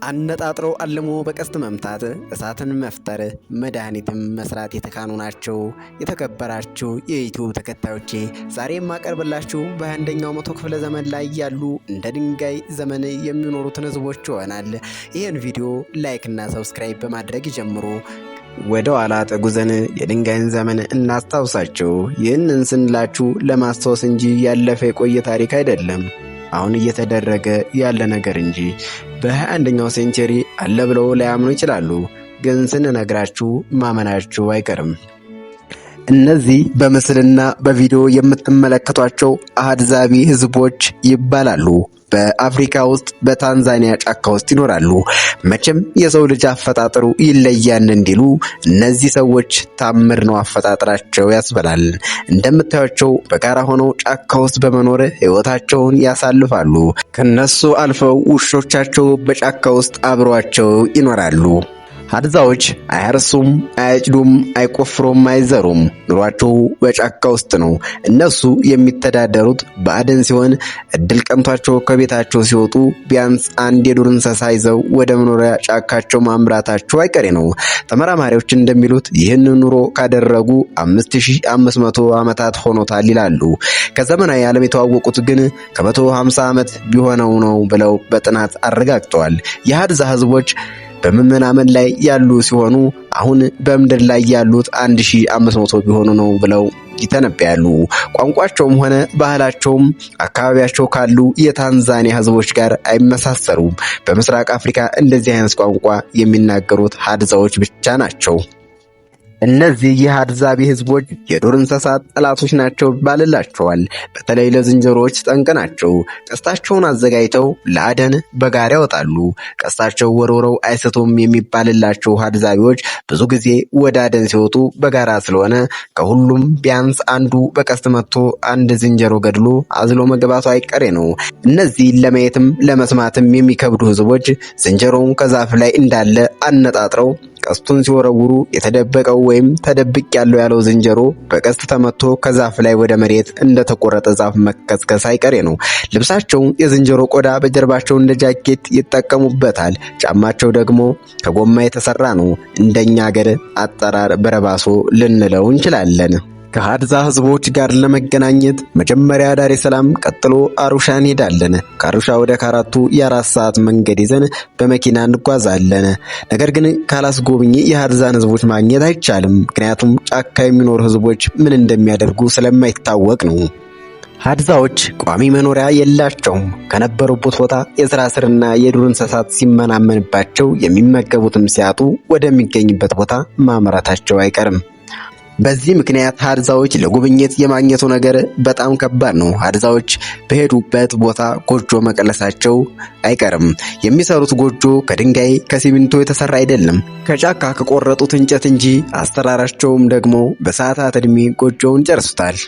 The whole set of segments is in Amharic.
አነጣጥሮ አልሞ በቀስት መምታት፣ እሳትን መፍጠር፣ መድኃኒትም መስራት የተካኑ ናቸው። የተከበራችሁ የዩቲዩብ ተከታዮቼ ዛሬ የማቀርብላችሁ በ21ኛው መቶ ክፍለ ዘመን ላይ ያሉ እንደ ድንጋይ ዘመን የሚኖሩትን ህዝቦች ይሆናል። ይህን ቪዲዮ ላይክ እና ሰብስክራይብ በማድረግ ይጀምሩ። ወደ ኋላ ተጉዘን የድንጋይን ዘመን እናስታውሳቸው። ይህንን ስንላችሁ ለማስታወስ እንጂ ያለፈ የቆየ ታሪክ አይደለም፣ አሁን እየተደረገ ያለ ነገር እንጂ። በ21ኛው ሴንቸሪ አለ ብለው ላያምኑ ይችላሉ፣ ግን ስንነግራችሁ ማመናችሁ አይቀርም። እነዚህ በምስልና በቪዲዮ የምትመለከቷቸው አህዛቢ ህዝቦች ይባላሉ። በአፍሪካ ውስጥ በታንዛኒያ ጫካ ውስጥ ይኖራሉ። መቼም የሰው ልጅ አፈጣጠሩ ይለያል እንዲሉ እነዚህ ሰዎች ታምር ነው አፈጣጠራቸው ያስበላል። እንደምታዩቸው በጋራ ሆነው ጫካ ውስጥ በመኖር ህይወታቸውን ያሳልፋሉ። ከነሱ አልፈው ውሾቻቸው በጫካ ውስጥ አብሯቸው ይኖራሉ። ሀድዛዎች አያርሱም፣ አያጭዱም፣ አይቆፍሩም፣ አይዘሩም። ኑሯቸው በጫካ ውስጥ ነው። እነሱ የሚተዳደሩት በአደን ሲሆን እድል ቀንቷቸው ከቤታቸው ሲወጡ ቢያንስ አንድ የዱር እንስሳ ይዘው ወደ መኖሪያ ጫካቸው ማምራታቸው አይቀሬ ነው። ተመራማሪዎች እንደሚሉት ይህን ኑሮ ካደረጉ 5500 ዓመታት ሆኖታል ይላሉ። ከዘመናዊ ዓለም የተዋወቁት ግን ከ150 ዓመት ቢሆነው ነው ብለው በጥናት አረጋግጠዋል። የሀድዛ ህዝቦች በመመናመን ላይ ያሉ ሲሆኑ አሁን በምድር ላይ ያሉት 1500 ቢሆኑ ነው ብለው ይተነብያሉ። ቋንቋቸውም ሆነ ባህላቸውም አካባቢያቸው ካሉ የታንዛኒያ ህዝቦች ጋር አይመሳሰሉም። በምስራቅ አፍሪካ እንደዚህ አይነት ቋንቋ የሚናገሩት ሀድዛዎች ብቻ ናቸው። እነዚህ የሀድዛቢ ህዝቦች የዱር እንስሳት ጠላቶች ናቸው ይባልላቸዋል። በተለይ ለዝንጀሮዎች ጠንቅ ናቸው። ቀስታቸውን አዘጋጅተው ለአደን በጋራ ያወጣሉ። ቀስታቸው ወርውረው አይስቶም የሚባልላቸው ሀድዛቢዎች ብዙ ጊዜ ወደ አደን ሲወጡ በጋራ ስለሆነ ከሁሉም ቢያንስ አንዱ በቀስት መጥቶ አንድ ዝንጀሮ ገድሎ አዝሎ መግባቱ አይቀሬ ነው። እነዚህ ለማየትም ለመስማትም የሚከብዱ ህዝቦች ዝንጀሮውን ከዛፍ ላይ እንዳለ አነጣጥረው ቀስቱን ሲወረውሩ የተደበቀው ወይም ተደብቅ ያለው ዝንጀሮ በቀስት ተመቶ ከዛፍ ላይ ወደ መሬት እንደተቆረጠ ዛፍ መከስከስ አይቀሬ ነው። ልብሳቸው የዝንጀሮ ቆዳ በጀርባቸው እንደ ጃኬት ይጠቀሙበታል። ጫማቸው ደግሞ ከጎማ የተሰራ ነው። እንደኛ ሀገር አጠራር በረባሶ ልንለው እንችላለን። ከሀድዛ ህዝቦች ጋር ለመገናኘት መጀመሪያ ዳሬ ሰላም ቀጥሎ አሩሻ እንሄዳለን። ከአሩሻ ወደ ካራቱ የ4 ሰዓት መንገድ ይዘን በመኪና እንጓዛለን። ነገር ግን ካላስጎብኝ የሀድዛን ህዝቦች ማግኘት አይቻልም። ምክንያቱም ጫካ የሚኖሩ ህዝቦች ምን እንደሚያደርጉ ስለማይታወቅ ነው። ሀድዛዎች ቋሚ መኖሪያ የላቸውም። ከነበሩበት ቦታ የስራ ስርና የዱር እንስሳት ሲመናመንባቸው የሚመገቡትም ሲያጡ ወደሚገኝበት ቦታ ማምራታቸው አይቀርም። በዚህ ምክንያት ሀድዛዎች ለጉብኝት የማግኘቱ ነገር በጣም ከባድ ነው። ሀድዛዎች በሄዱበት ቦታ ጎጆ መቀለሳቸው አይቀርም። የሚሰሩት ጎጆ ከድንጋይ ከሲሚንቶ የተሰራ አይደለም፣ ከጫካ ከቆረጡት እንጨት እንጂ። አሰራራቸውም ደግሞ በሰዓታት እድሜ ጎጆውን ጨርሱታል።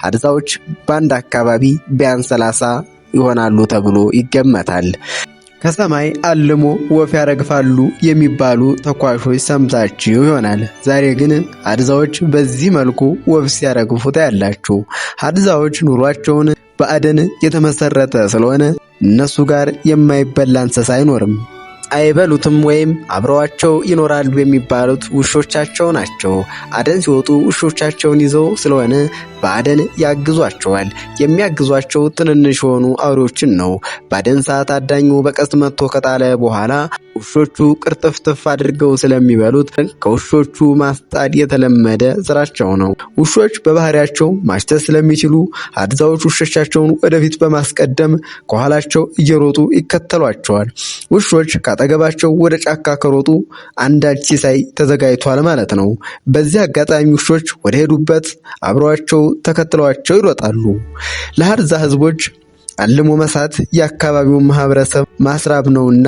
ሀድዛዎች በአንድ አካባቢ ቢያንስ 30 ይሆናሉ ተብሎ ይገመታል። ከሰማይ አልሞ ወፍ ያረግፋሉ የሚባሉ ተኳሾች ሰምታችሁ ይሆናል። ዛሬ ግን ሀድዛዎች በዚህ መልኩ ወፍ ሲያረግፉ ታያላችሁ። ሀድዛዎች ኑሯቸውን በአደን የተመሰረተ ስለሆነ እነሱ ጋር የማይበላ እንስሳ አይኖርም። አይበሉትም ወይም አብረዋቸው ይኖራሉ የሚባሉት ውሾቻቸው ናቸው። አደን ሲወጡ ውሾቻቸውን ይዘው ስለሆነ በአደን ያግዟቸዋል። የሚያግዟቸው ትንንሽ የሆኑ አውሬዎችን ነው። በአደን ሰዓት አዳኙ በቀስት መጥቶ ከጣለ በኋላ ውሾቹ ቅርጥፍጥፍ አድርገው ስለሚበሉት ከውሾቹ ማስጣድ የተለመደ ስራቸው ነው። ውሾች በባህሪያቸው ማሽተት ስለሚችሉ ሀድዛዎች ውሾቻቸውን ወደፊት በማስቀደም ከኋላቸው እየሮጡ ይከተሏቸዋል። ውሾች ካጠገባቸው ወደ ጫካ ከሮጡ አንዳች ሲሳይ ተዘጋጅቷል ማለት ነው። በዚህ አጋጣሚ ውሾች ወደ ሄዱበት አብረዋቸው ተከትለዋቸው ይሮጣሉ። ለሀድዛ ህዝቦች አልሞ መሳት የአካባቢውን ማህበረሰብ ማስራብ ነውና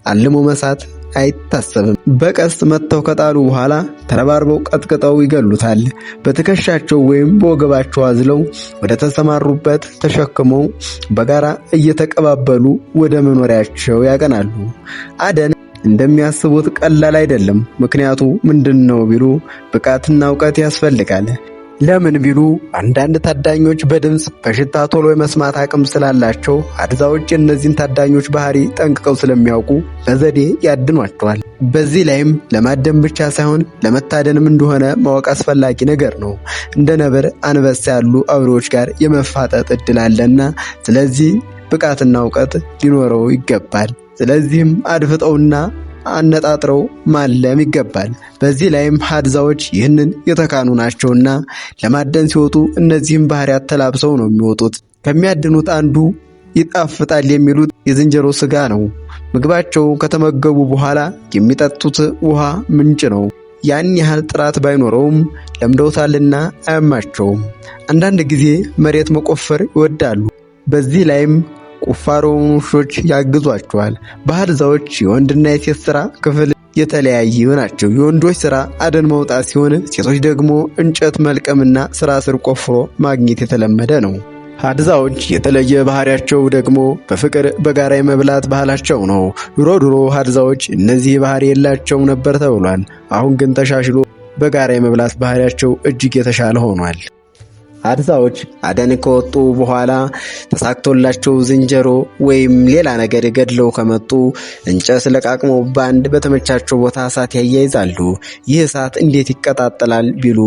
አልሞ መሳት አይታሰብም። በቀስት መተው ከጣሉ በኋላ ተረባርበው ቀጥቅጠው ይገሉታል። በትከሻቸው ወይም በወገባቸው አዝለው ወደ ተሰማሩበት ተሸክመው በጋራ እየተቀባበሉ ወደ መኖሪያቸው ያቀናሉ። አደን እንደሚያስቡት ቀላል አይደለም። ምክንያቱ ምንድነው ቢሉ ብቃትና እውቀት ያስፈልጋል። ለምን ቢሉ አንዳንድ ታዳኞች በድምፅ በሽታ ቶሎ የመስማት አቅም ስላላቸው አድዛዎች እነዚህን ታዳኞች ባህሪ ጠንቅቀው ስለሚያውቁ በዘዴ ያድኗቸዋል። በዚህ ላይም ለማደን ብቻ ሳይሆን ለመታደንም እንደሆነ ማወቅ አስፈላጊ ነገር ነው። እንደ ነብር፣ አንበሳ ያሉ አውሬዎች ጋር የመፋጠጥ እድል አለና ስለዚህ ብቃትና እውቀት ሊኖረው ይገባል። ስለዚህም አድፍጠውና አነጣጥረው ማለም ይገባል። በዚህ ላይም ሀድዛዎች ይህንን የተካኑ ናቸውና ለማደን ሲወጡ እነዚህም ባህሪያት ተላብሰው ነው የሚወጡት። ከሚያድኑት አንዱ ይጣፍጣል የሚሉት የዝንጀሮ ስጋ ነው። ምግባቸው ከተመገቡ በኋላ የሚጠጡት ውሃ ምንጭ ነው። ያን ያህል ጥራት ባይኖረውም ለምደውታልና አያማቸውም። አንዳንድ ጊዜ መሬት መቆፈር ይወዳሉ። በዚህ ላይም ቁፋሮውን ውሾች ያግዟቸዋል። በሀድዛዎች የወንድና የሴት ስራ ክፍል የተለያዩ ናቸው። የወንዶች ስራ አደን መውጣት ሲሆን ሴቶች ደግሞ እንጨት መልቀምና ስራ ስር ቆፍሮ ማግኘት የተለመደ ነው። ሀድዛዎች የተለየ ባህሪያቸው ደግሞ በፍቅር በጋራ የመብላት ባህላቸው ነው። ድሮ ሀድዛዎች እነዚህ ባህሪ የላቸውም ነበር ተብሏል። አሁን ግን ተሻሽሎ በጋራ የመብላት ባህሪያቸው እጅግ የተሻለ ሆኗል። ሀድዛዎች አደን ከወጡ በኋላ ተሳክቶላቸው ዝንጀሮ ወይም ሌላ ነገር ገድለው ከመጡ እንጨት ለቃቅመው ባንድ በተመቻቸው ቦታ እሳት ያያይዛሉ። ይህ እሳት እንዴት ይቀጣጠላል ቢሉ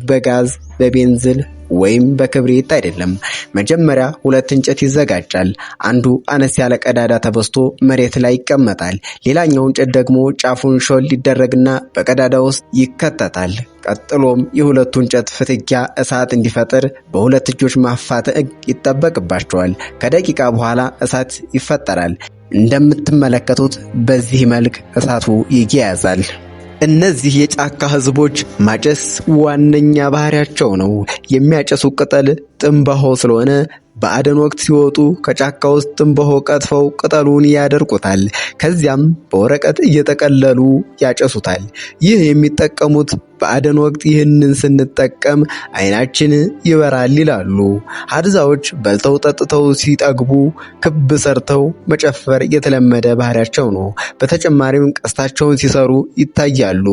በጋዝ በቤንዝል ወይም በክብሪት አይደለም። መጀመሪያ 2 እንጨት ይዘጋጃል። አንዱ አነስ ያለ ቀዳዳ ተበስቶ መሬት ላይ ይቀመጣል። ሌላኛው እንጨት ደግሞ ጫፉን ሾል ሊደረግና በቀዳዳ ውስጥ ይከተታል። ቀጥሎም የሁለቱ እንጨት ፍትጊያ እሳት እንዲፈጥር በሁለት እጆች ማፋተግ ይጠበቅባቸዋል። ከደቂቃ በኋላ እሳት ይፈጠራል። እንደምትመለከቱት በዚህ መልክ እሳቱ ይያያዛል። እነዚህ የጫካ ህዝቦች ማጨስ ዋነኛ ባህሪያቸው ነው። የሚያጨሱ ቅጠል ጥንባሆ ስለሆነ በአደን ወቅት ሲወጡ ከጫካ ውስጥ ጥንባሆ ቀጥፈው ቅጠሉን ያደርቁታል። ከዚያም በወረቀት እየጠቀለሉ ያጨሱታል። ይህ የሚጠቀሙት በአደን ወቅት ይህንን ስንጠቀም አይናችን ይበራል ይላሉ። ሀድዛዎች በልተው ጠጥተው ሲጠግቡ ክብ ሰርተው መጨፈር የተለመደ ባህሪያቸው ነው። በተጨማሪም ቀስታቸውን ሲሰሩ ይታያሉ።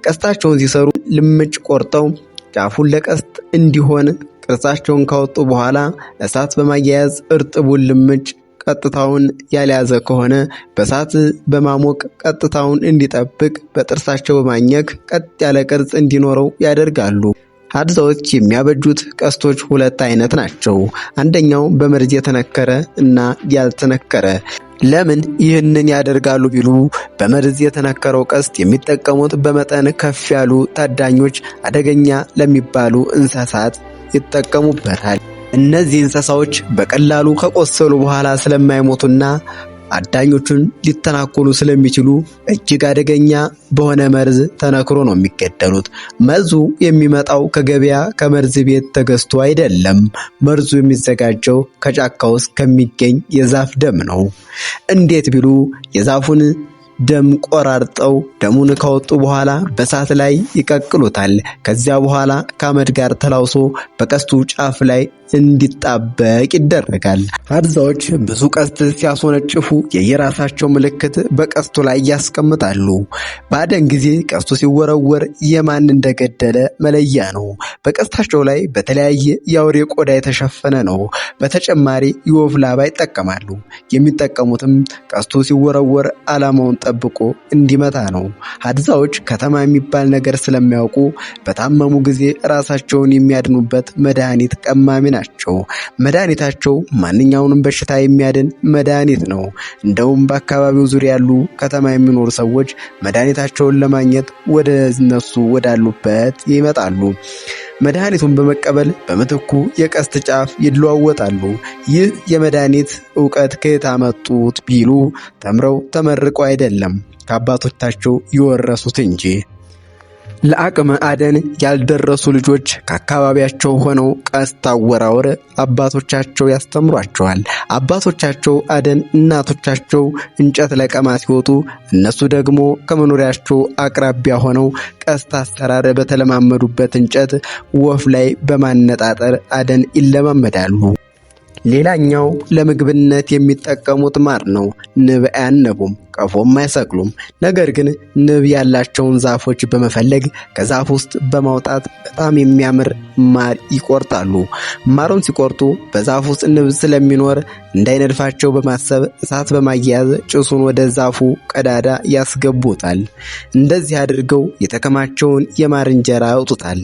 ቀስታቸውን ሲሰሩ ልምጭ ቆርጠው ጫፉን ለቀስት እንዲሆን ቅርጻቸውን ካወጡ በኋላ እሳት በማያያዝ እርጥቡን ልምጭ ቀጥታውን ያልያዘ ከሆነ በእሳት በማሞቅ ቀጥታውን እንዲጠብቅ በጥርሳቸው በማኘክ ቀጥ ያለ ቅርጽ እንዲኖረው ያደርጋሉ። ሀድዛዎች የሚያበጁት ቀስቶች 2 አይነት ናቸው። አንደኛው በመርዝ የተነከረ እና ያልተነከረ። ለምን ይህንን ያደርጋሉ ቢሉ በመርዝ የተነከረው ቀስት የሚጠቀሙት በመጠን ከፍ ያሉ ታዳኞች አደገኛ ለሚባሉ እንስሳት ይጠቀሙበታል። እነዚህ እንስሳዎች በቀላሉ ከቆሰሉ በኋላ ስለማይሞቱና አዳኞቹን ሊተናኮሉ ስለሚችሉ እጅግ አደገኛ በሆነ መርዝ ተነክሮ ነው የሚገደሉት። መርዙ የሚመጣው ከገበያ ከመርዝ ቤት ተገዝቶ አይደለም። መርዙ የሚዘጋጀው ከጫካ ውስጥ ከሚገኝ የዛፍ ደም ነው። እንዴት ቢሉ የዛፉን ደም ቆራርጠው ደሙን ካወጡ በኋላ በእሳት ላይ ይቀቅሉታል። ከዚያ በኋላ ከአመድ ጋር ተላውሶ በቀስቱ ጫፍ ላይ እንዲጣበቅ ይደረጋል። ሀድዛዎች ብዙ ቀስት ሲያስወነጭፉ የየራሳቸው ምልክት በቀስቱ ላይ ያስቀምጣሉ። በአደን ጊዜ ቀስቱ ሲወረወር የማን እንደገደለ መለያ ነው። በቀስታቸው ላይ በተለያየ የአውሬ ቆዳ የተሸፈነ ነው። በተጨማሪ የወፍ ላባ ይጠቀማሉ። የሚጠቀሙትም ቀስቱ ሲወረወር ዓላማውን ጠብቆ እንዲመታ ነው። ሀድዛዎች ከተማ የሚባል ነገር ስለሚያውቁ በታመሙ ጊዜ ራሳቸውን የሚያድኑበት መድኃኒት ቀማሚ ናቸው። መድኃኒታቸው ማንኛውንም በሽታ የሚያድን መድኃኒት ነው። እንደውም በአካባቢው ዙሪያ ያሉ ከተማ የሚኖሩ ሰዎች መድኃኒታቸውን ለማግኘት ወደ እነሱ ወዳሉበት ይመጣሉ። መድኃኒቱን በመቀበል በምትኩ የቀስት ጫፍ ይለዋወጣሉ። ይህ የመድኃኒት ዕውቀት ከየት አመጡት ቢሉ ተምረው ተመርቀው አይደለም፣ ከአባቶቻቸው የወረሱት እንጂ። ለአቅመ አደን ያልደረሱ ልጆች ከአካባቢያቸው ሆነው ቀስት አወራወር አባቶቻቸው ያስተምሯቸዋል። አባቶቻቸው አደን፣ እናቶቻቸው እንጨት ለቀማ ሲወጡ እነሱ ደግሞ ከመኖሪያቸው አቅራቢያ ሆነው ቀስት አሰራር በተለማመዱበት እንጨት ወፍ ላይ በማነጣጠር አደን ይለማመዳሉ። ሌላኛው ለምግብነት የሚጠቀሙት ማር ነው። ንብ አያነቡም፣ ቀፎም አይሰቅሉም። ነገር ግን ንብ ያላቸውን ዛፎች በመፈለግ ከዛፍ ውስጥ በማውጣት በጣም የሚያምር ማር ይቆርጣሉ። ማሩን ሲቆርጡ በዛፍ ውስጥ ንብ ስለሚኖር እንዳይነድፋቸው በማሰብ እሳት በማያያዝ ጭሱን ወደ ዛፉ ቀዳዳ ያስገቡታል። እንደዚህ አድርገው የተከማቸውን የማር እንጀራ ያወጡታል።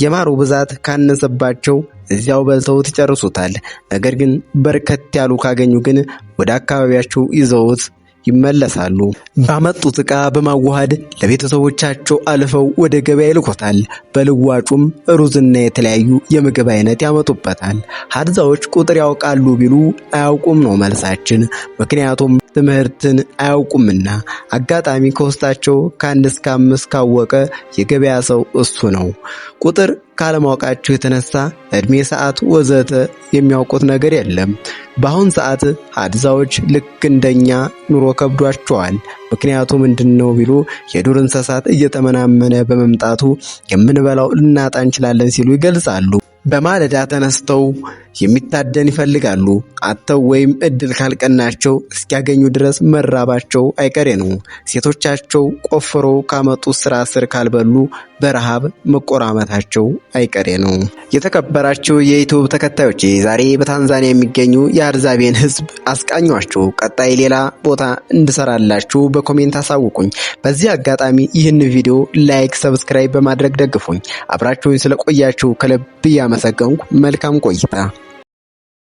የማሩ ብዛት ካነሰባቸው እዚያው በልተውት ይጨርሱታል። ነገር ግን በርከት ያሉ ካገኙ ግን ወደ አካባቢያቸው ይዘውት ይመለሳሉ። ባመጡት ዕቃ በማዋሃድ ለቤተሰቦቻቸው አልፈው ወደ ገበያ ይልኮታል። በልዋጩም ሩዝና የተለያዩ የምግብ አይነት ያመጡበታል። ሀድዛዎች ቁጥር ያውቃሉ ቢሉ አያውቁም ነው መልሳችን። ምክንያቱም ትምህርትን አያውቁምና። አጋጣሚ ከውስጣቸው ከ1 እስከ 5 ካወቀ የገበያ ሰው እሱ ነው። ቁጥር ካለማወቃቸው የተነሳ እድሜ፣ ሰዓት ወዘተ የሚያውቁት ነገር የለም። በአሁን ሰዓት ሀድዛዎች ልክ እንደኛ ኑሮ ከብዷቸዋል። ምክንያቱ ምንድነው ቢሉ የዱር እንስሳት እየተመናመነ በመምጣቱ የምንበላው ልናጣ እንችላለን ሲሉ ይገልጻሉ። በማለዳ ተነስተው የሚታደን ይፈልጋሉ። አጥተው ወይም እድል ካልቀናቸው እስኪያገኙ ድረስ መራባቸው አይቀሬ ነው። ሴቶቻቸው ቆፍረው ካመጡት ስራ ስር ካልበሉ በረሃብ መቆራመታቸው አይቀሬ ነው። የተከበራችሁ የዩቲዩብ ተከታዮች ዛሬ በታንዛኒያ የሚገኙ የሀድዛቤን ህዝብ አስቃኟቸው። ቀጣይ ሌላ ቦታ እንድሰራላችሁ በኮሜንት አሳውቁኝ። በዚህ አጋጣሚ ይህን ቪዲዮ ላይክ፣ ሰብስክራይብ በማድረግ ደግፉኝ። አብራችሁኝ ስለቆያችሁ ከልብ እያመሰገንኩ መልካም ቆይታ